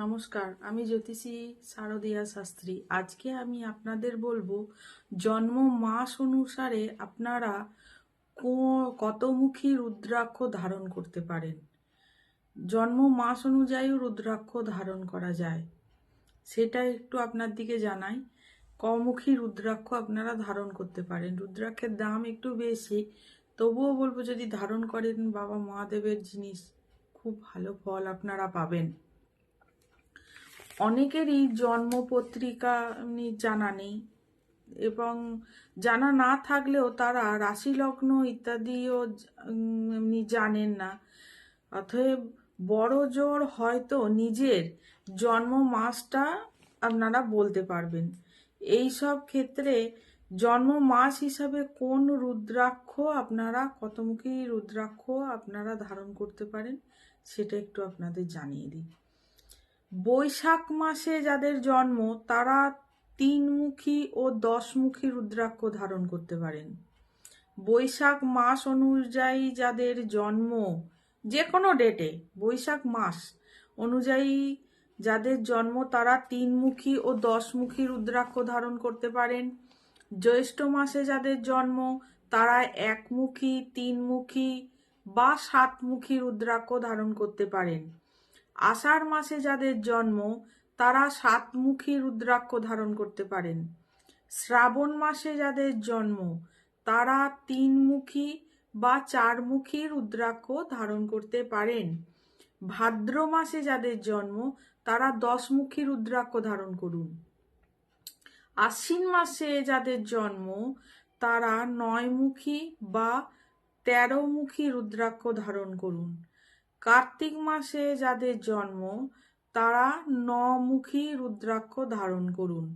নমস্কার, আমি জ্যোতিষী শারদিয়া শাস্ত্রী। আজকে আমি আপনাদের বলবো জন্ম মাস অনুসারে আপনারা কতমুখী রুদ্রাক্ষ ধারণ করতে পারেন। জন্ম মাস অনুযায়ী রুদ্রাক্ষ ধারণ করা যায়, সেটা একটু আপনার দিকে জানাই। কমুখী রুদ্রাক্ষ আপনারা ধারণ করতে পারেন। রুদ্রাক্ষের দাম একটু বেশি, তবুও বলবো যদি ধারণ করেন বাবা মহাদেবের জিনিস, খুব ভালো ফল আপনারা পাবেন। অনেকেরই জন্ম পত্রিকা জানা নেই, এবং জানা না থাকলেও তারা রাশি লগ্ন ইত্যাদিও এমনি জানেন না। অতএব বড় জোর হয়তো নিজের জন্ম মাসটা আপনারা বলতে পারবেন। এই সব ক্ষেত্রে জন্ম মাস হিসাবে কোন রুদ্রাক্ষ আপনারা কতমুখী রুদ্রাক্ষ আপনারা ধারণ করতে পারেন সেটা একটু আপনাদের জানিয়ে দিই। বৈশাখ মাসে যাদের জন্ম তারা 3মুখী ও 10মুখী রুদ্রাক্ষ ধারণ করতে পারেন। বৈশাখ মাস অনুযায়ী যাদের জন্ম, যে কোনো ডেটে বৈশাখ মাস অনুযায়ী যাদের জন্ম তারা 3মুখী ও 10মুখী রুদ্রাক্ষ ধারণ করতে পারেন। জ্যৈষ্ঠ মাসে যাদের জন্ম তারা 1মুখী, 3মুখী বা 7মুখী রুদ্রাক্ষ ধারণ করতে পারেন। আষাঢ় মাসে যাদের জন্ম তারা 7মুখী রুদ্রাক্ষ ধারণ করতে পারেন। শ্রাবণ মাসে যাদের জন্ম তারা 3মুখী বা 4মুখী রুদ্রাক্ষ ধারণ করতে পারেন। ভাদ্র মাসে যাদের জন্ম তারা 10মুখী রুদ্রাক্ষ ধারণ করুন। আশ্বিন মাসে যাদের জন্ম তারা 9মুখী বা 13মুখী রুদ্রাক্ষ ধারণ করুন। কার্তিক মাসে যাদের জন্ম তারা 9মুখী রুদ্রাক্ষ ধারণ করুন।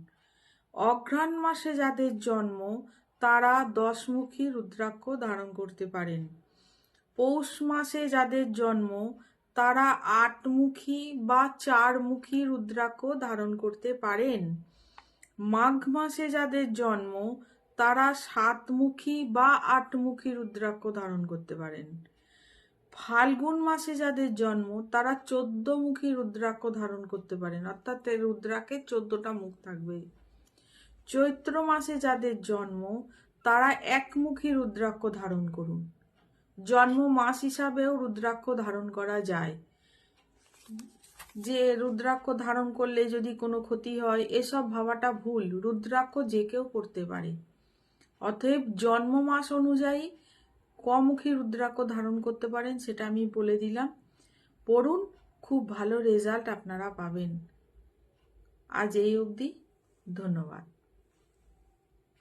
অঘ্রাণ মাসে যাদের জন্ম তারা 10মুখী রুদ্রাক্ষ ধারণ করতে পারেন। পৌষ মাসে যাদের জন্ম তারা 8মুখী বা 4মুখী রুদ্রাক্ষ ধারণ করতে পারেন। মাঘ মাসে যাদের জন্ম তারা 7মুখী বা 8মুখী রুদ্রাক্ষ ধারণ করতে পারেন। ফাল্গুন মাসে যাদের জন্ম তারা 14মুখী রুদ্রাক্ষ ধারণ করতে পারেন, অর্থাৎ রুদ্রাক্ষের 14টা মুখ থাকবে। চৈত্র মাসে যাদের জন্ম তারা 1মুখী রুদ্রাক্ষ ধারণ করুন। জন্ম মাস হিসাবেও রুদ্রাক্ষ ধারণ করা যায়, যে রুদ্রাক্ষ ধারণ করলে যদি কোনো ক্ষতি হয় এসব ভাবাটা ভুল। রুদ্রাক্ষ যে কেউ করতে পারে। অতএব জন্ম মাস অনুযায়ী কমুখী রুদ্রাক্ষ ধারণ করতে পারেন, সেটা আমি বলে দিলাম। পড়ুন, খুব ভালো রেজাল্ট আপনারা পাবেন। আজ এই অবধি, ধন্যবাদ।